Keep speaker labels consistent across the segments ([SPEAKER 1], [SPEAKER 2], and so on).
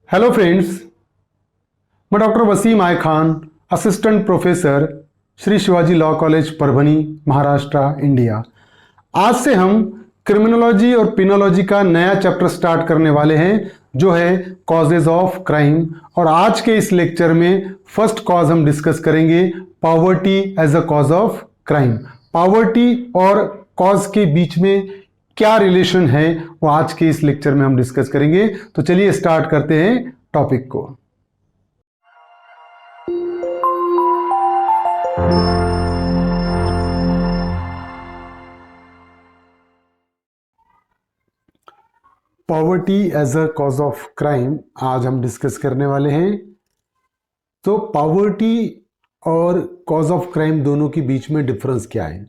[SPEAKER 1] Hello friends, मैं doctor Wasim I Khan, assistant professor, Shri Shivaji law college Parbhani, Maharashtra, India. आज से हम क्रिमिनोलॉजी और पिनोलॉजी का नया चैप्टर स्टार्ट करने वाले हैं, जो है कॉजेज ऑफ क्राइम। और आज के इस लेक्चर में फर्स्ट कॉज हम डिस्कस करेंगे, poverty as a cause of crime. Poverty और कॉज के बीच में क्या रिलेशन है, वो आज के इस लेक्चर में हम डिस्कस करेंगे। तो चलिए स्टार्ट करते हैं टॉपिक को। Poverty as a cause of crime आज हम डिस्कस करने वाले हैं। तो पॉवर्टी और कॉज ऑफ क्राइम दोनों के बीच में डिफरेंस क्या है?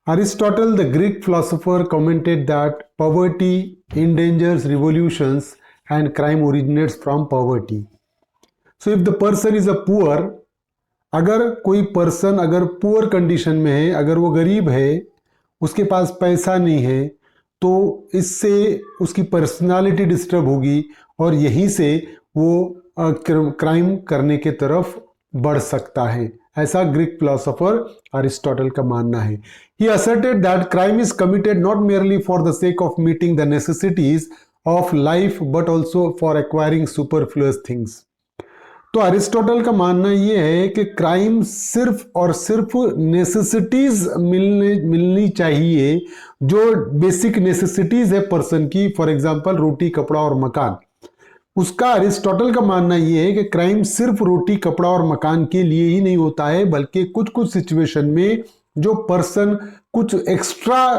[SPEAKER 1] Aristotle, the Greek philosopher, commented that poverty endangers revolutions and crime originates from poverty. So if the person is a poor, अगर कोई पर्सन अगर पुअर कंडीशन में है, अगर वो गरीब है, उसके पास पैसा नहीं है, तो इससे उसकी पर्सनालिटी डिस्टर्ब होगी और यहीं से वो क्राइम करने के तरफ बढ़ सकता है। ऐसा ग्रीक फिलोसोफर अरिस्टोटल का मानना है। He asserted that crime is committed not merely for the sake of meeting the necessities of life but also for acquiring superfluous things. तो अरिस्टोटल का मानना यह है कि क्राइम सिर्फ और सिर्फ नेसेसिटीज मिलनी चाहिए, जो बेसिक नेसेसिटीज है पर्सन की, फॉर एग्जांपल रोटी, कपड़ा और मकान। उसका अरिस्टोटल का मानना यह है कि क्राइम सिर्फ रोटी, कपड़ा और मकान के लिए ही नहीं होता है, बल्कि कुछ कुछ सिचुएशन में जो पर्सन कुछ एक्स्ट्रा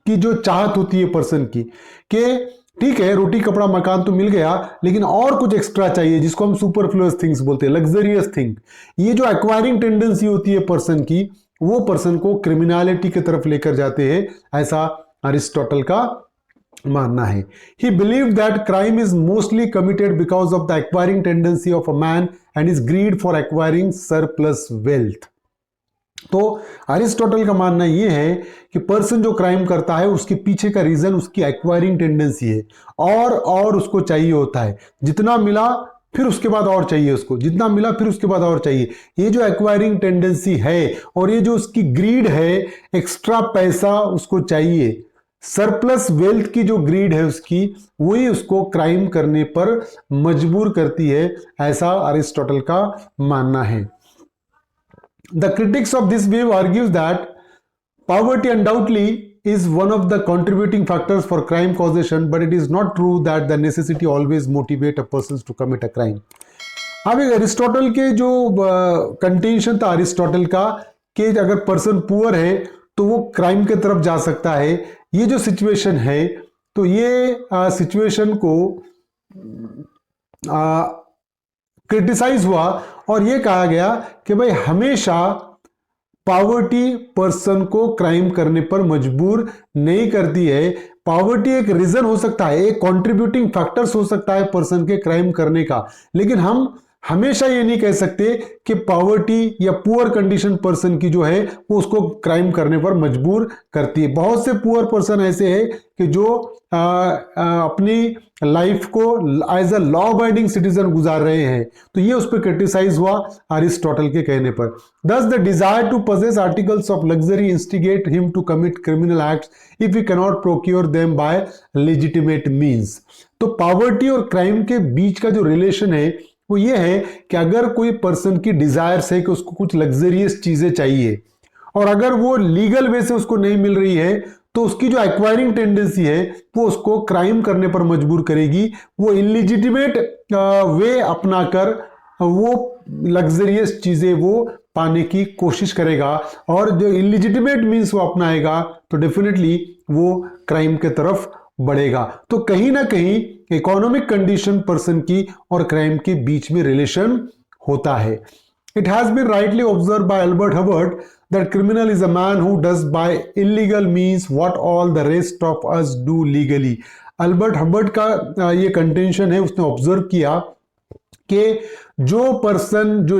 [SPEAKER 1] की जो चाहत होती है पर्सन की, कि ठीक है रोटी, कपड़ा, मकान तो मिल गया, लेकिन और कुछ एक्स्ट्रा चाहिए, जिसको हम सुपरफ्लुअस थिंग्स बोलते हैं, लग्जरियस थिंग। ये जो एक्वायरिंग टेंडेंसी होती है पर्सन की, वो पर्सन को क्रिमिनलिटी की तरफ लेकर जाते हैं, ऐसा अरिस्टोटल का मानना है। He believed that crime is mostly committed because of the acquiring tendency of a man and his greed for acquiring surplus wealth. तो अरिस्टोटल का मानना यह है कि पर्सन जो क्राइम करता है उसके पीछे का रीजन उसकी एक्वायरिंग टेंडेंसी है, और उसको चाहिए होता है, जितना मिला फिर उसके बाद और चाहिए उसको, जितना मिला फिर उसके बाद और चाहिए। ये जो एक्वायरिंग टेंडेंसी है और ये जो उसकी ग्रीड है, एक्स्ट्रा पैसा उसको चाहिए, सरप्लस वेल्थ की जो ग्रीड है उसकी, वही उसको क्राइम करने पर मजबूर करती है, ऐसा अरिस्टोटल का मानना है। The critics of this view argues that poverty undoubtedly is one of the contributing factors for crime causation, but it is not true that the necessity always motivate a person to commit a crime. अब Aristotle के जो contention था Aristotle का, कि अगर person poor है तो वो क्राइम के तरफ जा सकता है, ये जो सिचुएशन है, तो ये सिचुएशन को क्रिटिसाइज हुआ और ये कहा गया कि भाई हमेशा पॉवर्टी पर्सन को क्राइम करने पर मजबूर नहीं करती है। पॉवर्टी एक रीजन हो सकता है, एक कंट्रीब्यूटिंग फैक्टर्स हो सकता है पर्सन के क्राइम करने का, लेकिन हम हमेशा ये नहीं कह सकते कि पॉवर्टी या पुअर कंडीशन पर्सन की जो है वो उसको क्राइम करने पर मजबूर करती है। बहुत से पुअर पर्सन ऐसे हैं कि जो अपनी लाइफ को as a law abiding citizen गुजार रहे हैं, तो ये उस पर क्रिटिसाइज हुआ अरिस्टोटल के कहने पर। Thus the desire to possess articles of luxury instigate him to commit criminal acts if he cannot procure them by legitimate means. तो पॉवर्टी और क्राइम के बीच का जो रिलेशन है वो ये है कि अगर कोई पर्सन की डिजायर्स है कि उसको कुछ लग्जरियस चीजें चाहिए, और अगर वो लीगल वे से उसको नहीं मिल रही है, तो उसकी जो एक्वायरिंग टेंडेंसी है वो उसको क्राइम करने पर मजबूर करेगी। वो इलिजिटिमेट वे अपनाकर वो लग्जरियस चीजें वो पाने की कोशिश करेगा, और जो इलिजिटिमेट मीन्स वो अपनाएगा तो डेफिनेटली वो क्राइम के तरफ बढ़ेगा। तो कहीं ना कहीं इकोनॉमिक कंडीशन पर्सन की और क्राइम के बीच में रिलेशन होता है। It has been rightly observed by Albert Hubbard that criminal is a man who does by illegal means what all the rest of us do legally. Albert Hubert का ये contention है, उसने observe किया कि जो person जो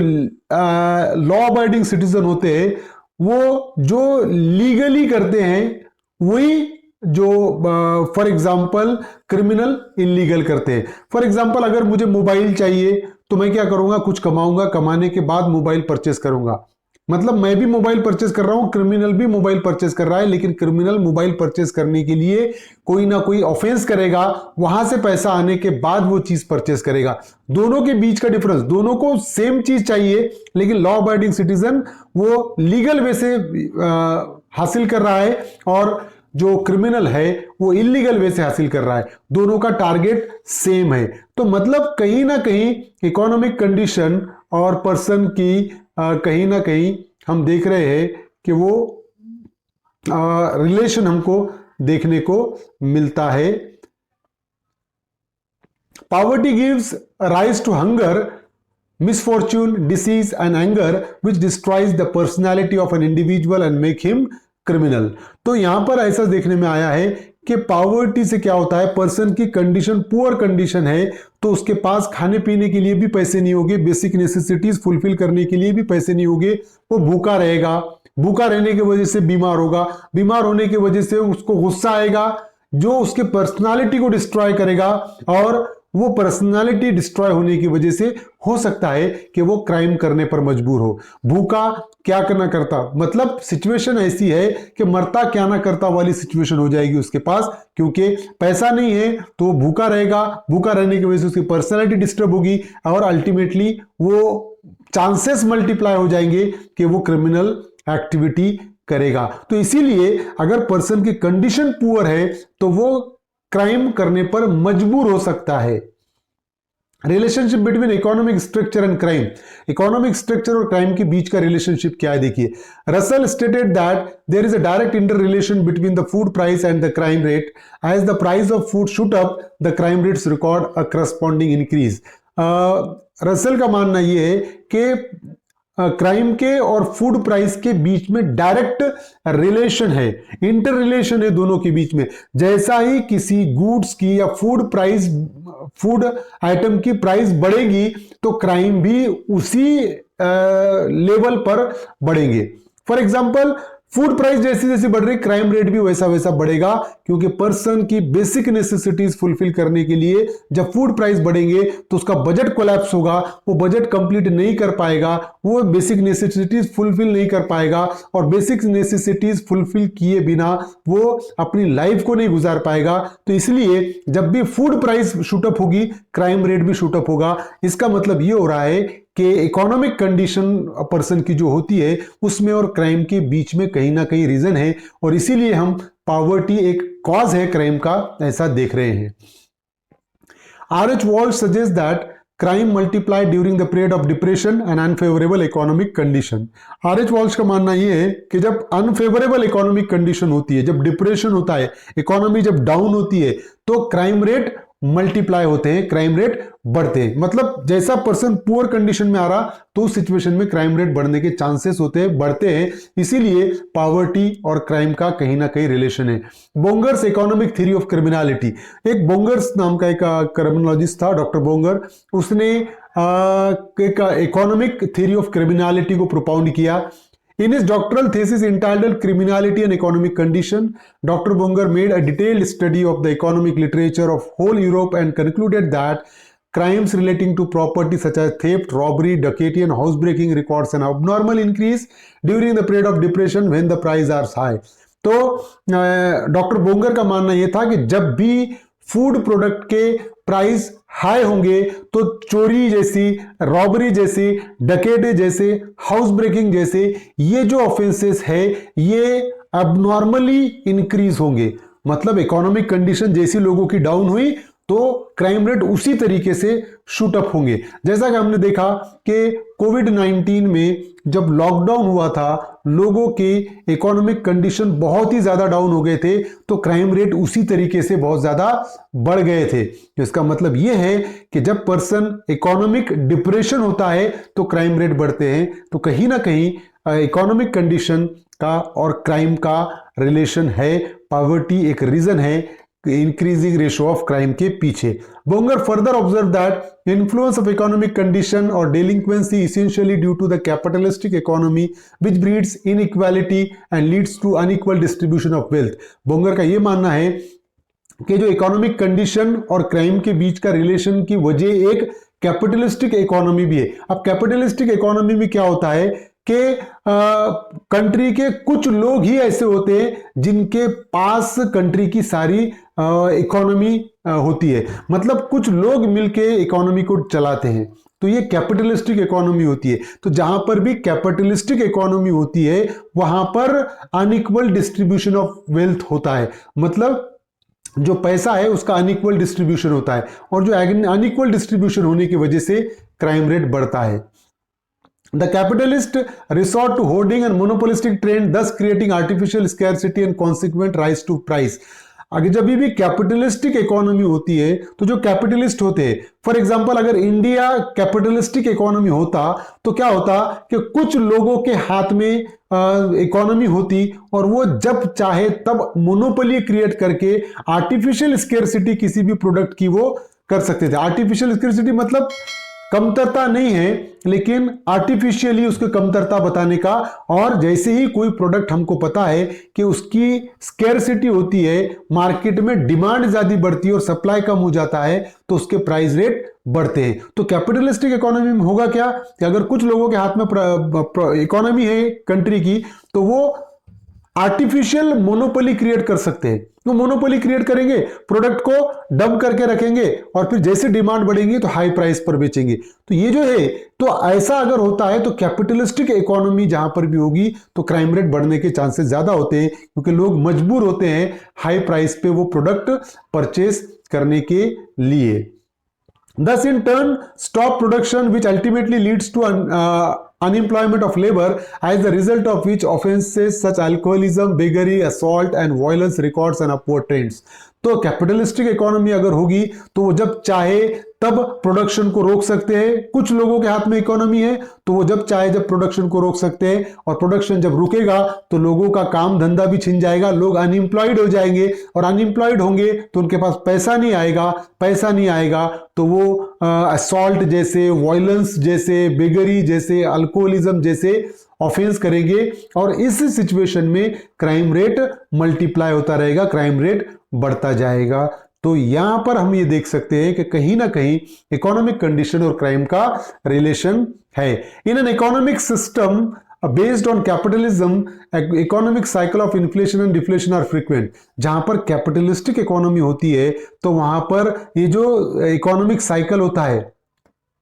[SPEAKER 1] law abiding citizen होते हैं, वो जो लीगली करते हैं वही जो फॉर एग्जाम्पल क्रिमिनल इलीगल करते हैं। फॉर एग्जाम्पल अगर मुझे मोबाइल चाहिए तो मैं क्या करूंगा, कुछ कमाऊंगा, कमाने के बाद मोबाइल परचेस करूंगा। मतलब मैं भी मोबाइल परचेस कर रहा हूं, क्रिमिनल भी मोबाइल परचेस कर रहा है, लेकिन क्रिमिनल मोबाइल परचेस करने के लिए कोई ना कोई ऑफेंस करेगा, वहां से पैसा आने के बाद वो चीज परचेस करेगा। दोनों के बीच का डिफरेंस, दोनों को सेम चीज चाहिए, लेकिन लॉ अबाइडिंग सिटीजन वो लीगल वे से हासिल कर रहा है और जो क्रिमिनल है वो इलीगल वे से हासिल कर रहा है। दोनों का टारगेट सेम है। तो मतलब कहीं ना कहीं इकोनॉमिक कंडीशन और पर्सन की कहीं ना कहीं हम देख रहे हैं कि वो रिलेशन हमको देखने को मिलता है। Poverty gives rise to hunger, misfortune, disease and anger which destroys the personality of an individual and make him criminal। तो यहां पर ऐसा देखने में आया है कि पॉवर्टी से क्या होता है, पर्सन की कंडीशन पुअर कंडीशन है तो उसके पास खाने पीने के लिए भी पैसे नहीं होंगे, बेसिक नेसेसिटीज फुलफिल करने के लिए भी पैसे नहीं होंगे, वो भूखा रहेगा, भूखा रहने की वजह से बीमार होगा, बीमार होने की वजह से उसको गुस्सा आएगा जो उसके पर्सनालिटी को डिस्ट्रॉय करेगा, और वो पर्सनालिटी डिस्ट्रॉय होने की वजह से हो सकता है कि वो क्राइम करने पर मजबूर हो। भूखा क्या करना करता, मतलब सिचुएशन ऐसी है कि मरता क्या ना करता वाली सिचुएशन हो जाएगी उसके पास, क्योंकि पैसा नहीं है तो वो भूखा रहेगा, भूखा रहने की वजह से उसकी पर्सनालिटी डिस्टर्ब होगी और अल्टीमेटली वो चांसेस मल्टीप्लाई हो जाएंगे कि वो क्रिमिनल एक्टिविटी करेगा। तो इसीलिए अगर पर्सन की कंडीशन पुअर है तो वो क्राइम करने पर मजबूर हो सकता है। Relationship between economic structure and crime, economic structure और क्राइम के बीच का रिलेशनशिप क्या है, देखिए Russell stated that there is a direct interrelation between the food price and the crime rate, as the price of food shoot up the crime rates record a corresponding increase. Russell का मानना यह है कि crime के और food price के बीच में डायरेक्ट रिलेशन है, इंटर रिलेशन है दोनों के बीच में। जैसा ही किसी गुड्स की या फूड आइटम की प्राइस बढ़ेगी तो क्राइम भी उसी लेवल पर बढ़ेंगे। फॉर एग्जांपल फूड प्राइस जैसी जैसी बढ़ रही, क्राइम रेट भी वैसा वैसा बढ़ेगा, क्योंकि पर्सन की बेसिक नेसेसिटीज फुलफिल करने के लिए जब फूड प्राइस बढ़ेंगे तो उसका बजट कोलैप्स होगा, वो बजट कंप्लीट नहीं कर पाएगा, वो बेसिक नेसेसिटीज फुलफिल नहीं कर पाएगा, और बेसिक नेसेसिटीज फुलफिल किए बिना वो अपनी लाइफ को नहीं गुजार पाएगा। तो इसलिए जब भी फूड प्राइस शूटअप होगी, क्राइम रेट भी शूटअप होगा। इसका मतलब ये हो रहा है कि इकोनॉमिक कंडीशन पर्सन की जो होती है उसमें और क्राइम के बीच में कहीं ना कहीं रीजन है, और इसीलिए हम पॉवर्टी एक कॉज है क्राइम का, ऐसा देख रहे हैं। R.H. Walsh suggests that crime multiplied during the period of depression and unfavorable economic condition। R.H. Walsh का मानना यह है कि जब अनफेवरेबल इकोनॉमिक कंडीशन होती है, जब डिप्रेशन होता है, इकोनॉमी जब डाउन होती है, तो क्राइम रेट मल्टीप्लाई होते हैं, क्राइम रेट बढ़ते हैं। मतलब जैसा पर्सन पुअर कंडीशन में आ रहा तो उस सिचुएशन में क्राइम रेट बढ़ने के चांसेस होते हैं, बढ़ते हैं। इसीलिए पॉवर्टी और क्राइम का कहीं ना कहीं रिलेशन है। बोंगर्स इकोनॉमिक थ्योरी ऑफ क्रिमिनलिटी, एक बोंगर्स नाम का एक क्रिमिनोलॉजिस्ट था, डॉक्टर बोंगर, उसने एक इकोनॉमिक थ्योरी ऑफ क्रिमिनलिटी को प्रोपाउंड किया। In his doctoral thesis entitled Criminality and Economic Condition, Dr. Bonger made a detailed study of the economic literature of whole Europe and concluded that crimes relating to property such as theft, robbery, डकैती and housebreaking records an abnormal increase during the period of depression when the prices are high। तो doctor बोंगर का मानना यह था कि जब भी food product के प्राइस हाई होंगे तो चोरी जैसी, रॉबरी जैसी, डकैती जैसे, हाउस ब्रेकिंग जैसे ये जो ऑफेंसेस है ये अबनॉर्मली इंक्रीज होंगे। मतलब इकोनॉमिक कंडीशन जैसी लोगों की डाउन हुई तो क्राइम रेट उसी तरीके से शूट अप होंगे। जैसा कि हमने देखा कि कोविड-19 में जब लॉकडाउन हुआ था, लोगों के इकोनॉमिक कंडीशन बहुत ही ज्यादा डाउन हो गए थे, तो क्राइम रेट उसी तरीके से बहुत ज्यादा बढ़ गए थे। इसका मतलब यह है कि जब पर्सन इकोनॉमिक डिप्रेशन होता है तो क्राइम रेट बढ़ते हैं। तो कहीं ना कहीं इकोनॉमिक कंडीशन का और क्राइम का रिलेशन है। पॉवर्टी एक रीजन है इंक्रीजिंग रेशियो ऑफ क्राइम के पीछे। Bonger further observe that influence of economic condition और delinquency essentially due to the capitalistic economy which breeds inequality and leads to unequal distribution of wealth. Bonger का यह मानना है कि जो इकोनॉमिक कंडीशन और क्राइम के बीच का रिलेशन की वजह एक कैपिटलिस्टिक इकोनॉमी भी है। अब कैपिटलिस्टिक इकोनॉमी में क्या होता है कि कंट्री के कुछ लोग ही ऐसे होते हैं जिनके पास कंट्री की सारी इकोनॉमी होती है, मतलब कुछ लोग मिलके इकोनॉमी को चलाते हैं, तो ये कैपिटलिस्टिक इकोनॉमी होती है। तो जहां पर भी कैपिटलिस्टिक इकोनॉमी होती है वहां पर अनइक्वल डिस्ट्रीब्यूशन ऑफ वेल्थ होता है, मतलब जो पैसा है उसका अनइक्वल डिस्ट्रीब्यूशन होता है, और जो अनइक्वल डिस्ट्रीब्यूशन होने की वजह से क्राइम रेट बढ़ता है। The capitalist resort to hoarding and monopolistic trend, thus creating artificial scarcity and consequent rise to price. अगर जब भी कैपिटलिस्टिक इकोनॉमी होती है तो जो कैपिटलिस्ट होते हैं, फॉर एग्जांपल अगर इंडिया कैपिटलिस्टिक इकोनॉमी होता तो क्या होता कि कुछ लोगों के हाथ में इकोनॉमी होती और वो जब चाहे तब मोनोपोली क्रिएट करके आर्टिफिशियल स्केर्सिटी किसी भी प्रोडक्ट की वो कर सकते थे। आर्टिफिशियल स्केर्सिटी मतलब कमतरता नहीं है, लेकिन आर्टिफिशियली उसको कमतरता बताने का। और जैसे ही कोई प्रोडक्ट हमको पता है कि उसकी स्केर्सिटी होती है, मार्केट में डिमांड ज्यादा बढ़ती है और सप्लाई कम हो जाता है, तो उसके प्राइस रेट बढ़ते हैं। तो कैपिटलिस्टिक इकोनॉमी में होगा क्या कि अगर कुछ लोगों के हाथ में इकोनॉमी है कंट्री की, तो वो आर्टिफिशियल मोनोपोली क्रिएट कर सकते हैं। तो मोनोपोली क्रिएट करेंगे, प्रोडक्ट को डंप करके रखेंगे और फिर जैसे डिमांड बढ़ेगी तो हाई प्राइस पर बेचेंगे। तो ये जो है, तो ऐसा अगर होता है तो कैपिटलिस्टिक इकोनॉमी जहां पर भी होगी तो क्राइम रेट बढ़ने के चांसेस ज्यादा होते हैं, क्योंकि लोग मजबूर होते हैं हाई प्राइस पे वो प्रोडक्ट परचेस करने के लिए। Thus, in turn, stop production, which ultimately leads to unemployment of labor, as the result of which offenses such alcoholism, beggary, assault, and violence records an upward trends. तो capitalistic economy अगर होगी तो वो जब चाहे तब प्रोडक्शन को रोक सकते हैं। कुछ लोगों के हाथ में इकोनॉमी है तो वो जब चाहे जब प्रोडक्शन को रोक सकते हैं, और प्रोडक्शन जब रुकेगा तो लोगों का काम धंधा भी छिन जाएगा, लोग अनएम्प्लॉयड हो जाएंगे, और अनएम्प्लॉयड होंगे तो उनके पास पैसा नहीं आएगा, पैसा नहीं आएगा तो वो असॉल्ट जैसे, वायलेंस जैसे, बेगरी जैसे, अल्कोहलिज्म जैसे ऑफेंस करेंगे, और इस सिचुएशन में क्राइम रेट मल्टीप्लाई होता रहेगा, क्राइम रेट बढ़ता जाएगा। तो यहां पर हम ये देख सकते हैं कि कहीं ना कहीं इकोनॉमिक कंडीशन और क्राइम का रिलेशन है। In an economic system based on capitalism, economic cycle of inflation and deflation are frequent. जहां पर कैपिटलिस्टिक इकोनॉमी होती है तो वहां पर ये जो इकोनॉमिक साइकिल होता है,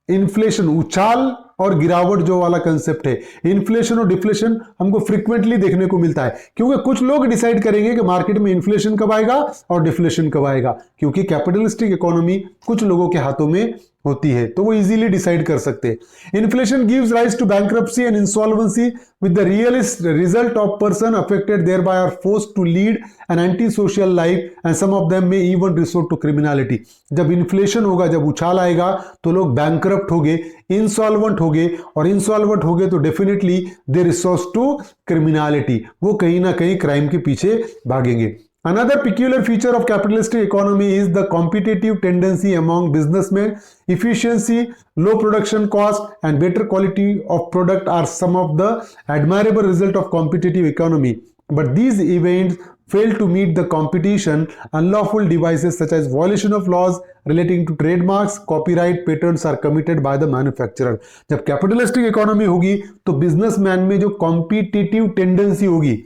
[SPEAKER 1] इन्फ्लेशन उछाल और गिरावट जो वाला कंसेप्ट है, इन्फ्लेशन और डिफ्लेशन हमको फ्रीक्वेंटली देखने को मिलता है, क्योंकि कुछ लोग डिसाइड करेंगे कि मार्केट में इन्फ्लेशन कब आएगा और डिफ्लेशन कब आएगा, क्योंकि कैपिटलिस्टिक इकोनॉमी कुछ लोगों के हाथों में होती है तो वो इजीली डिसाइड कर सकते हैं। Inflation gives rise to bankruptcy and insolvency with the realist result of person affected thereby are forced to lead an anti social life and some of them may even resort to criminality. जब inflation होगा, जब उछाल आएगा तो लोग bankrupt होंगे, insolvent होंगे, और इंसॉल्वेंट होंगे तो definitely they resort to criminality, वो कहीं ना कहीं क्राइम के पीछे भागेंगे। Another peculiar feature of capitalistic economy is the competitive tendency among businessmen. Efficiency, low production cost, and better quality of product are some of the admirable result of competitive economy. But these events fail to meet the competition. Unlawful devices such as violation of laws relating to trademarks, copyright, patents are committed by the manufacturer. जब capitalistic economy होगी तो businessman में जो competitive tendency होगी,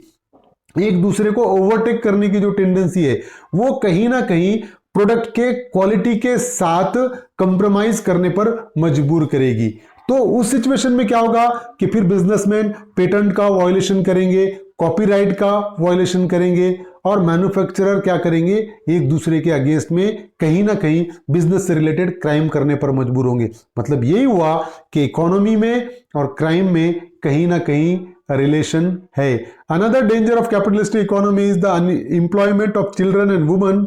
[SPEAKER 1] एक दूसरे को overtake करने की जो टेंडेंसी है, वो कहीं ना कहीं प्रोडक्ट के क्वालिटी के साथ कंप्रोमाइज करने पर मजबूर करेगी। तो उस सिचुएशन में क्या होगा कि फिर बिजनेसमैन पेटेंट का वायलेशन करेंगे, कॉपीराइट का वायलेशन करेंगे, और मैन्युफैक्चरर क्या करेंगे, एक दूसरे के अगेंस्ट में कहीं ना कहीं बिजनेस से रिलेटेड क्राइम करने पर मजबूर होंगे। मतलब यही हुआ कि इकोनॉमी में और क्राइम में कहीं ना कहीं रिलेशन है। Another danger of capitalistic economy is the employment of children and women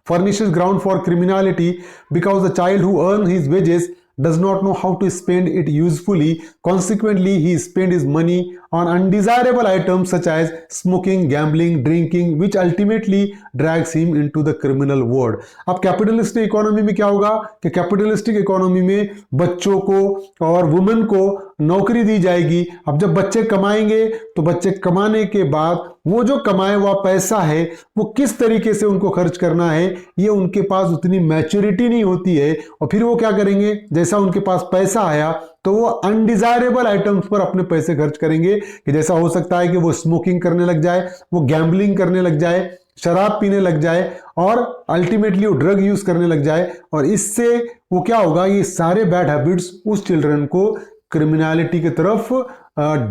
[SPEAKER 1] furnishes ground for criminality because the child who earns his wages does not know how to spend it usefully. Consequently, he spent his money on undesirable items such as smoking, gambling, drinking, which ultimately drags him into the criminal world. अब capitalistic economy में क्या होगा कि capitalistic economy में बच्चों को और women को नौकरी दी जाएगी। अब जब बच्चे कमाएंगे तो बच्चे कमाने के बाद वो जो कमाए हुआ पैसा है वो किस तरीके से उनको खर्च करना है ये उनके पास उतनी मैच्योरिटी नहीं होती है, और फिर वो क्या करेंगे, जैसा उनके पास पैसा आया तो वो अनडिजायरेबल आइटम्स पर अपने पैसे खर्च करेंगे, कि जैसा हो सकता है कि वो स्मोकिंग करने लग जाए, वो गैम्बलिंग करने लग जाए, शराब पीने लग जाए और अल्टीमेटली वो ड्रग यूज करने लग जाए, और इससे वो क्या होगा, ये सारे बैड हैबिट्स उस चिल्ड्रन को क्रिमिनलिटी की तरफ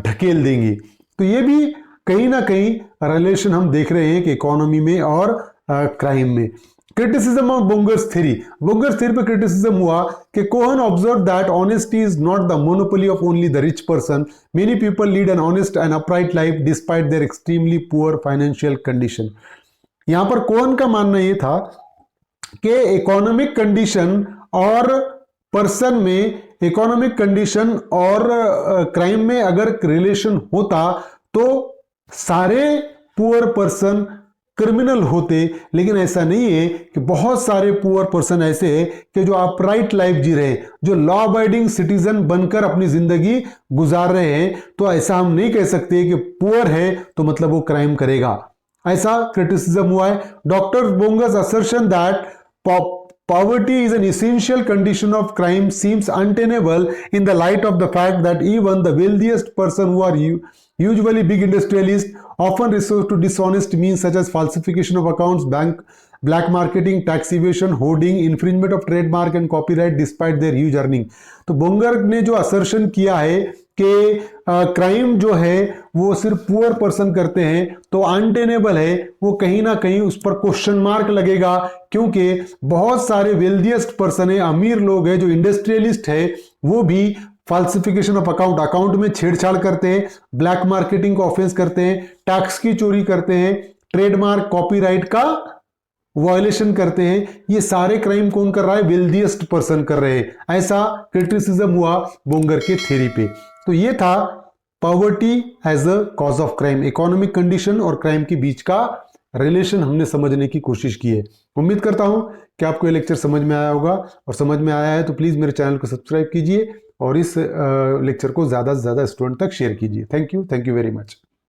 [SPEAKER 1] ढकेल देंगी। तो ये भी कहीं ना कहीं रिलेशन हम देख रहे हैं कि इकोनॉमी में और क्राइम में। Criticism of Bonger's theory, Bonger's theory पे क्रिटिसिज्म हुआ कि Cohen observe that honesty is not the monopoly of only the rich person, many people lead an honest and upright life despite their extremely poor financial condition. यहां पर Cohen का मानना यह था कि इकोनॉमिक कंडीशन और पर्सन में, economic condition और क्राइम में अगर रिलेशन होता तो सारे पुअर पर्सन क्रिमिनल होते, लेकिन ऐसा नहीं है कि बहुत सारे पुअर पर्सन ऐसे हैं कि जो अपराइट लाइफ जी रहे हैं, जो लॉ अबाइडिंग सिटीजन बनकर अपनी जिंदगी गुजार रहे हैं। तो ऐसा हम नहीं कह सकते कि पुअर है तो मतलब वो क्राइम करेगा, ऐसा क्रिटिसिज्म हुआ है। Doctor Bonger's assertion that poverty is an essential condition of crime seems untenable in the light of the fact that even the wealthiest person, who are usually big industrialists, often resort to dishonest means such as falsification of accounts, black marketing, tax evasion, hoarding, infringement of trademark and copyright despite their huge earning। तो बोंगर ने जो assertion किया है कि crime जो है वो सिर्फ पुअर पर्सन करते हैं तो अनटेनेबल है, वो कहीं ना कहीं उस पर क्वेश्चन मार्क लगेगा, क्योंकि बहुत सारे वेल्दिएस्ट पर्सन है, अमीर लोग हैं, जो इंडस्ट्रियलिस्ट है, वो भी फाल्सिफिकेशन ऑफ अकाउंट में छेड़छाड़ करते हैं, ब्लैक मार्केटिंग को ऑफेंस करते हैं, टैक्स की चोरी करते हैं, ट्रेडमार्क कॉपीराइट का वायलेशन करते हैं। ये सारे क्राइम कौन कर रहा है, वेल्दिएस्ट पर्सन कर रहे हैं, ऐसा क्रिटिसिज्म हुआ बोंगर के थ्योरी पे। तो ये था poverty as a cause of crime, economic condition और क्राइम के बीच का रिलेशन हमने समझने की कोशिश की है। उम्मीद करता हूं कि आपको ये लेक्चर समझ में आया होगा, और समझ में आया है तो प्लीज मेरे चैनल को सब्सक्राइब कीजिए और इस लेक्चर को ज्यादा से ज्यादा स्टूडेंट तक शेयर कीजिए। Thank you very much.